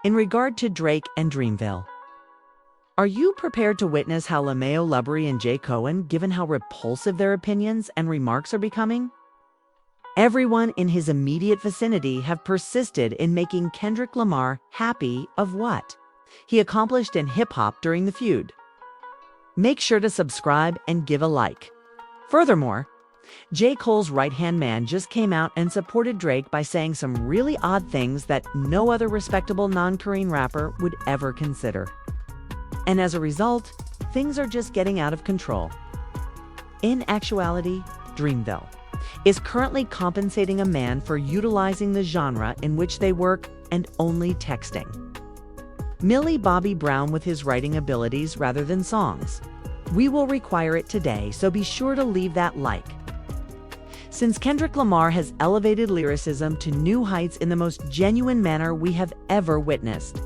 In regard to Drake and Dreamville, are you prepared to witness how LeMayo Lubbery and Jay Cohen, given how repulsive their opinions and remarks are becoming? Everyone in his immediate vicinity have persisted in making Kendrick Lamar happy of what he accomplished in hip-hop during the feud. Make sure to subscribe and give a like. Furthermore, J. Cole's right-hand man just came out and supported Drake by saying some really odd things that no other respectable non-Korean rapper would ever consider. And as a result, things are just getting out of control. In actuality, Dreamville is currently compensating a man for utilizing the genre in which they work and only texting. Millie Bobby Brown with his writing abilities rather than songs. We will require it today, so be sure to leave that like. Since Kendrick Lamar has elevated lyricism to new heights in the most genuine manner we have ever witnessed.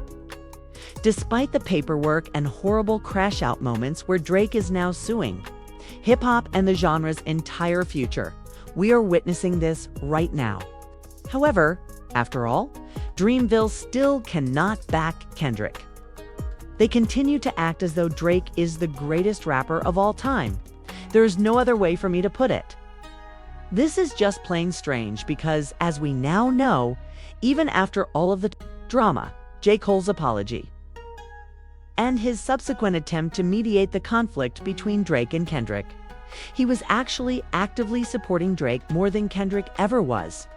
Despite the paperwork and horrible crash-out moments where Drake is now suing hip-hop and the genre's entire future, we are witnessing this right now. However, after all, Dreamville still cannot back Kendrick. They continue to act as though Drake is the greatest rapper of all time. There's no other way for me to put it. This is just plain strange because, as we now know, even after all of the drama, J. Cole's apology, and his subsequent attempt to mediate the conflict between Drake and Kendrick, he was actually actively supporting Drake more than Kendrick ever was.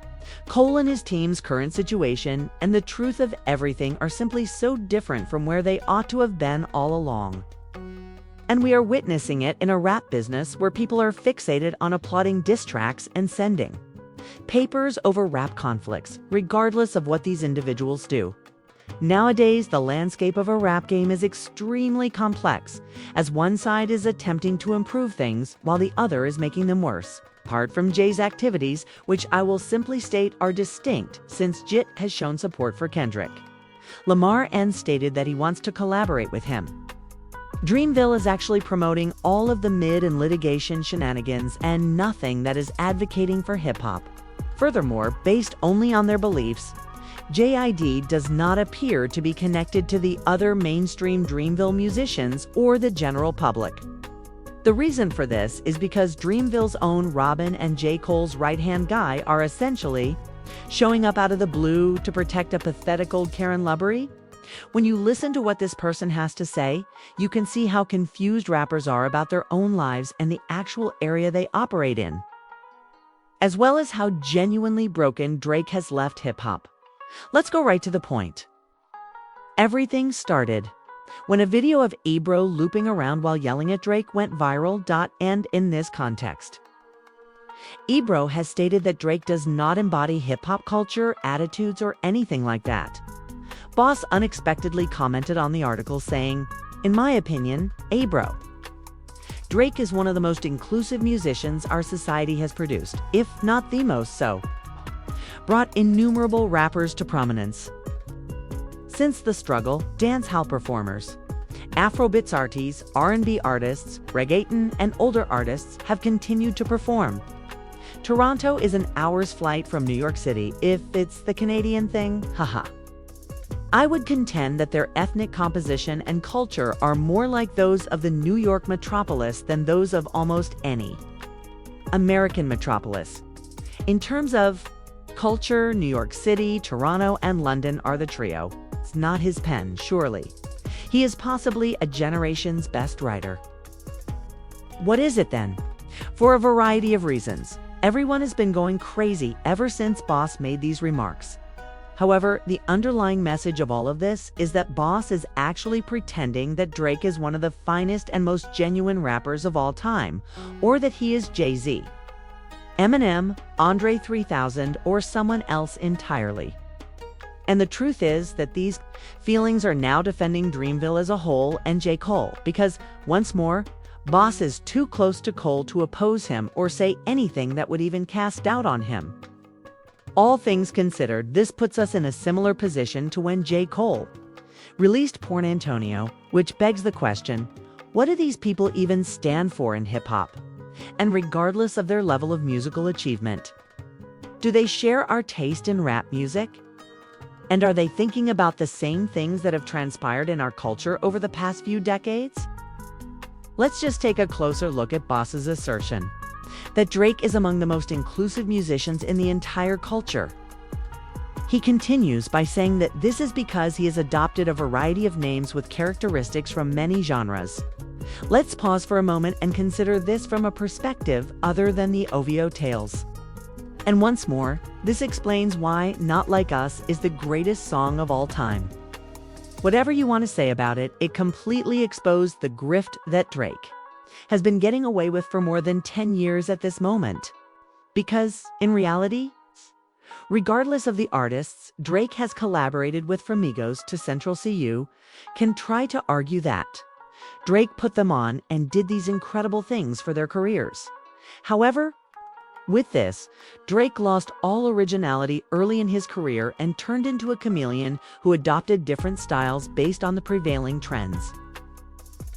Cole and his team's current situation and the truth of everything are simply so different from where they ought to have been all along. And we are witnessing it in a rap business where people are fixated on applauding diss tracks and sending papers over rap conflicts, regardless of what these individuals do. Nowadays, the landscape of a rap game is extremely complex, as one side is attempting to improve things while the other is making them worse. Apart from Jay's activities, which I will simply state are distinct since JIT has shown support for Kendrick, Lamar stated that he wants to collaborate with him. Dreamville is actually promoting all of the mid and litigation shenanigans and nothing that is advocating for hip-hop. Furthermore, based only on their beliefs, JID does not appear to be connected to the other mainstream Dreamville musicians or the general public. The reason for this is because Dreamville's own Robin and J. Cole's right-hand guy are essentially showing up out of the blue to protect a pathetic old Karen Lubbery. When you listen to what this person has to say, you can see how confused rappers are about their own lives and the actual area they operate in, as well as how genuinely broken Drake has left hip-hop. Let's go right to the point. Everything started when a video of Ebro looping around while yelling at Drake went viral. And in this context, Ebro has stated that Drake does not embody hip-hop culture, attitudes, or anything like that. Boss unexpectedly commented on the article saying, "In my opinion, Ebro, Drake is one of the most inclusive musicians our society has produced, if not the most so. Brought innumerable rappers to prominence. Since the struggle, dancehall performers, Afrobeats artists, R&B artists, reggaeton, and older artists have continued to perform. Toronto is an hour's flight from New York City, if it's the Canadian thing, haha. I would contend that their ethnic composition and culture are more like those of the New York metropolis than those of almost any American metropolis. In terms of culture, New York City, Toronto, and London are the trio. It's not his pen, surely. He is possibly a generation's best writer. What is it then? For a variety of reasons, everyone has been going crazy ever since Boss made these remarks. However, the underlying message of all of this is that Boss is actually pretending that Drake is one of the finest and most genuine rappers of all time, or that he is Jay-Z, Eminem, Andre 3000, or someone else entirely. And the truth is that these feelings are now defending Dreamville as a whole and J. Cole, because, once more, Boss is too close to Cole to oppose him or say anything that would even cast doubt on him. All things considered, this puts us in a similar position to when J. Cole released Porn Antonio, which begs the question, what do these people even stand for in hip-hop? And regardless of their level of musical achievement, do they share our taste in rap music? And are they thinking about the same things that have transpired in our culture over the past few decades? Let's just take a closer look at Boss's assertion that Drake is among the most inclusive musicians in the entire culture. He continues by saying that this is because he has adopted a variety of names with characteristics from many genres. Let's pause for a moment and consider this from a perspective other than the OVO tales. And once more, this explains why Not Like Us is the greatest song of all time. Whatever you want to say about it, it completely exposed the grift that Drake has been getting away with for more than 10 years at this moment. Because, in reality, regardless of the artists Drake has collaborated with from Migos to Central CU, can try to argue that Drake put them on and did these incredible things for their careers. However, with this, Drake lost all originality early in his career and turned into a chameleon who adopted different styles based on the prevailing trends.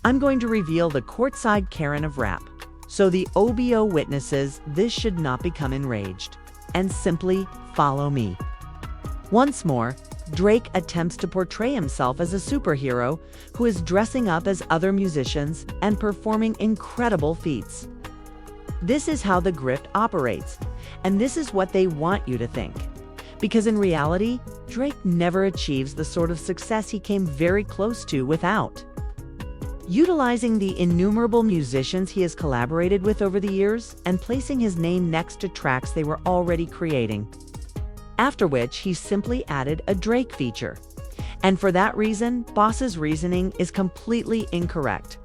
I'm going to reveal the courtside Karen of rap, so the OBO witnesses this should not become enraged, and simply follow me. Once more, Drake attempts to portray himself as a superhero who is dressing up as other musicians and performing incredible feats. This is how the grift operates, and this is what they want you to think. Because in reality, Drake never achieves the sort of success he came very close to without utilizing the innumerable musicians he has collaborated with over the years and placing his name next to tracks they were already creating. After which, he simply added a Drake feature. And for that reason, Boss's reasoning is completely incorrect.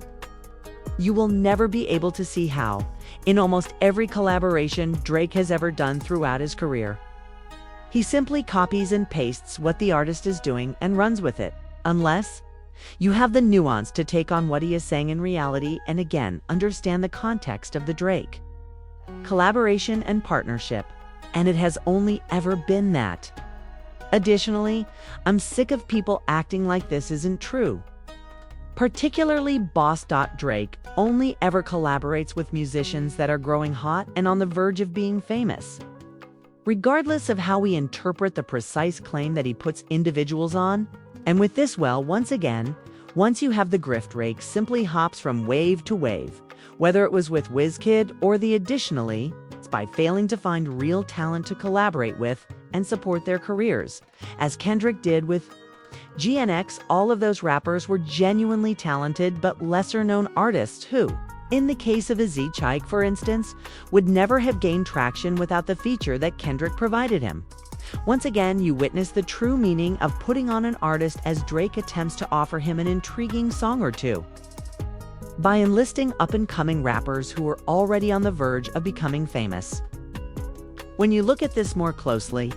You will never be able to see how, in almost every collaboration Drake has ever done throughout his career, he simply copies and pastes what the artist is doing and runs with it, unless you have the nuance to take on what he is saying in reality and again understand the context of the Drake collaboration and partnership, and it has only ever been that. Additionally, I'm sick of people acting like this isn't true. Particularly Boss. Drake only ever collaborates with musicians that are growing hot and on the verge of being famous. Regardless of how we interpret the precise claim that he puts individuals on, and with this, well, once again, once you have the grift, Drake simply hops from wave to wave, whether it was with WizKid or the Additionally, it's by failing to find real talent to collaborate with and support their careers, as Kendrick did with GNX. All of those rappers were genuinely talented but lesser-known artists who, in the case of Aziz Chaik for instance, would never have gained traction without the feature that Kendrick provided him. Once again, you witness the true meaning of putting on an artist as Drake attempts to offer him an intriguing song or two by enlisting up-and-coming rappers who are already on the verge of becoming famous. When you look at this more closely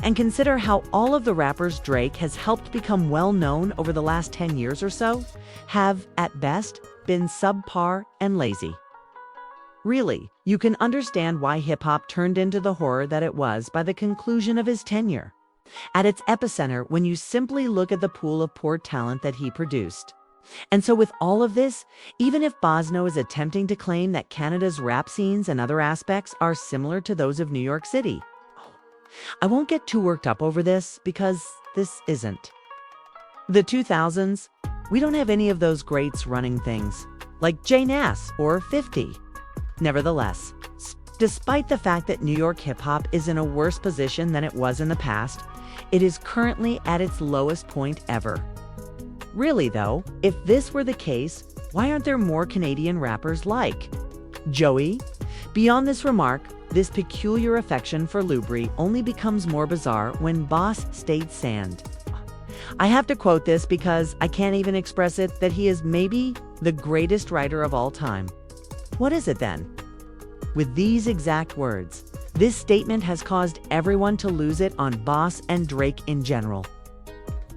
and consider how all of the rappers Drake has helped become well-known over the last 10 years or so have, at best, been subpar and lazy. Really, you can understand why hip-hop turned into the horror that it was by the conclusion of his tenure, at its epicenter when you simply look at the pool of poor talent that he produced. And so with all of this, even if Bosno is attempting to claim that Canada's rap scenes and other aspects are similar to those of New York City, I won't get too worked up over this because this isn't. The 2000s, we don't have any of those greats running things, like Jay Nass or 50. Nevertheless, despite the fact that New York hip-hop is in a worse position than it was in the past, it is currently at its lowest point ever. Really though, if this were the case, why aren't there more Canadian rappers like Joey? Beyond this remark, this peculiar affection for Lubri only becomes more bizarre when Boss stayed sand. I have to quote this because I can't even express it that he is maybe the greatest writer of all time. What is it then? With these exact words, this statement has caused everyone to lose it on Boss and Drake in general.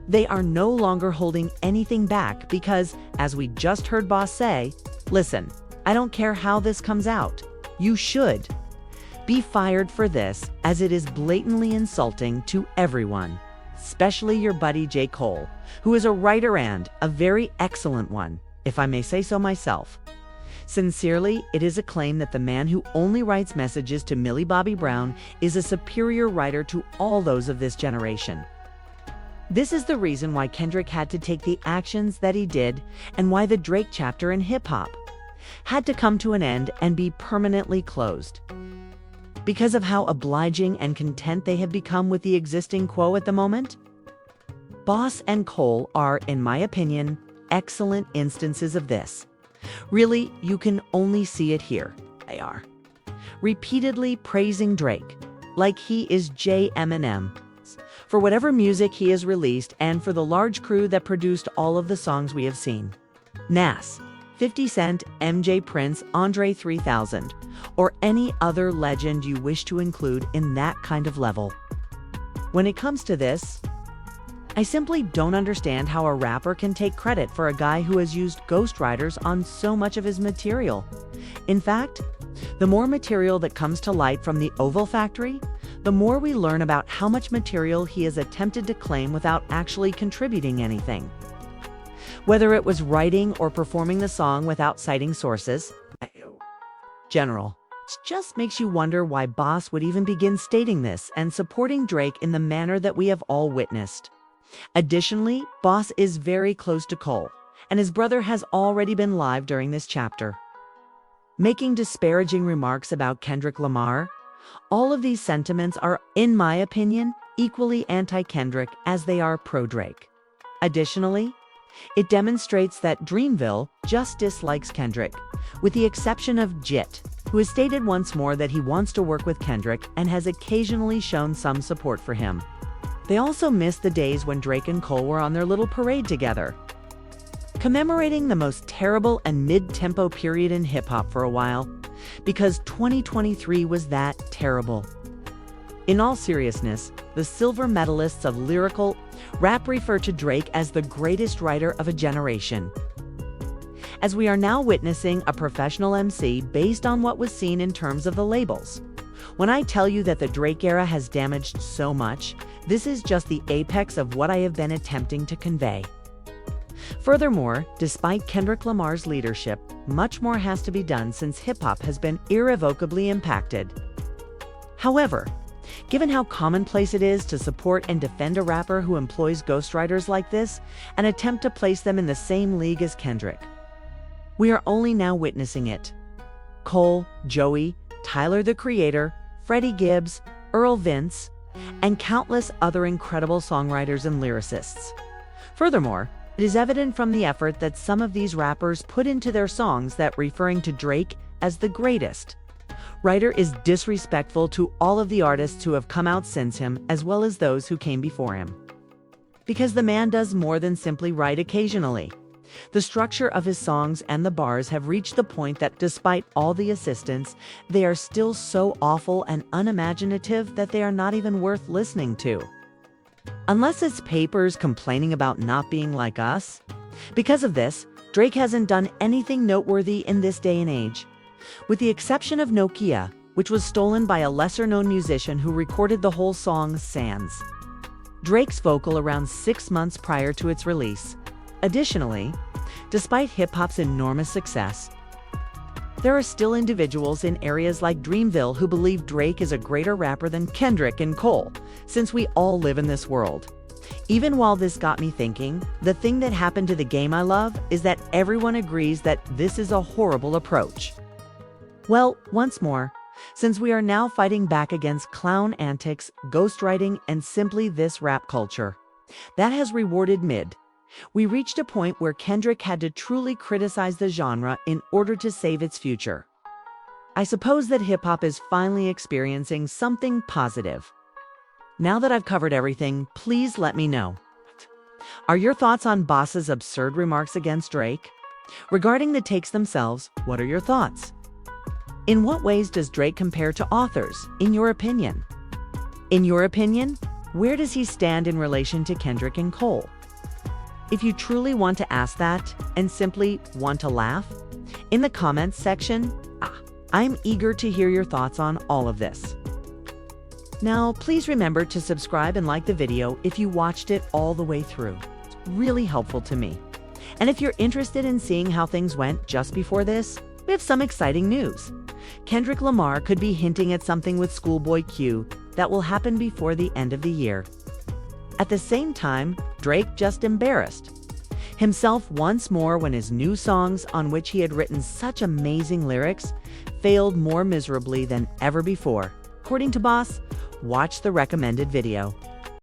They are no longer holding anything back because, as we just heard Boss say, listen, I don't care how this comes out. You should be fired for this, as it is blatantly insulting to everyone, especially your buddy J. Cole, who is a writer and a very excellent one, if I may say so myself. Sincerely, it is a claim that the man who only writes messages to Millie Bobby Brown is a superior writer to all those of this generation. This is the reason why Kendrick had to take the actions that he did and why the Drake chapter in hip-hop had to come to an end and be permanently closed. Because of how obliging and content they have become with the existing quo at the moment? Boss and Cole are, in my opinion, excellent instances of this. Really, you can only see it here. They are repeatedly praising Drake, like he is J Eminem, for whatever music he has released and for the large crew that produced all of the songs we have seen. Nas, 50 Cent, MJ Prince, Andre 3000, or any other legend you wish to include in that kind of level. When it comes to this, I simply don't understand how a rapper can take credit for a guy who has used ghostwriters on so much of his material. In fact, the more material that comes to light from the Oval Factory, the more we learn about how much material he has attempted to claim without actually contributing anything. Whether it was writing or performing the song without citing sources, general, it just makes you wonder why Boss would even begin stating this and supporting Drake in the manner that we have all witnessed. Additionally, Boss is very close to Cole, and his brother has already been live during this chapter, making disparaging remarks about Kendrick Lamar. All of these sentiments are, in my opinion, equally anti-Kendrick as they are pro-Drake. Additionally, it demonstrates that Dreamville just dislikes Kendrick, with the exception of Jit, who has stated once more that he wants to work with Kendrick and has occasionally shown some support for him. They also miss the days when Drake and Cole were on their little parade together, commemorating the most terrible and mid-tempo period in hip-hop for a while, because 2023 was that terrible. In all seriousness, the silver medalists of lyrical rap refer to Drake as the greatest writer of a generation, as we are now witnessing a professional MC based on what was seen in terms of the labels. When I tell you that the Drake era has damaged so much, this is just the apex of what I have been attempting to convey. Furthermore, despite Kendrick Lamar's leadership, much more has to be done since hip-hop has been irrevocably impacted. However, given how commonplace it is to support and defend a rapper who employs ghostwriters like this and attempt to place them in the same league as Kendrick, we are only now witnessing it. Cole, Joey, Tyler the Creator, Freddie Gibbs, Earl Vince, and countless other incredible songwriters and lyricists. Furthermore, it is evident from the effort that some of these rappers put into their songs that referring to Drake as the greatest writer is disrespectful to all of the artists who have come out since him as well as those who came before him. Because the man does more than simply write occasionally. The structure of his songs and the bars have reached the point that despite all the assistance, they are still so awful and unimaginative that they are not even worth listening to. Unless it's papers complaining about not being like us. Because of this, Drake hasn't done anything noteworthy in this day and age. With the exception of Nokia, which was stolen by a lesser-known musician who recorded the whole song Sans Drake's vocal around 6 months prior to its release. Additionally, despite hip-hop's enormous success, there are still individuals in areas like Dreamville who believe Drake is a greater rapper than Kendrick and Cole, since we all live in this world. Even while this got me thinking, the thing that happened to the game I love is that everyone agrees that this is a horrible approach. Well, once more, since we are now fighting back against clown antics, ghostwriting, and simply this rap culture that has rewarded mid, we reached a point where Kendrick had to truly criticize the genre in order to save its future. I suppose that hip-hop is finally experiencing something positive. Now that I've covered everything, please let me know. Are your thoughts on Boss's absurd remarks against Drake? Regarding the takes themselves, what are your thoughts? In what ways does Drake compare to authors, in your opinion? In your opinion, where does he stand in relation to Kendrick and Cole? If you truly want to ask that and simply want to laugh, in the comments section, I'm eager to hear your thoughts on all of this. Now, please remember to subscribe and like the video if you watched it all the way through. It's really helpful to me. And if you're interested in seeing how things went just before this, we have some exciting news. Kendrick Lamar could be hinting at something with Schoolboy Q that will happen before the end of the year. At the same time, Drake just embarrassed himself once more when his new songs, on which he had written such amazing lyrics, failed more miserably than ever before. According to Boss, watch the recommended video.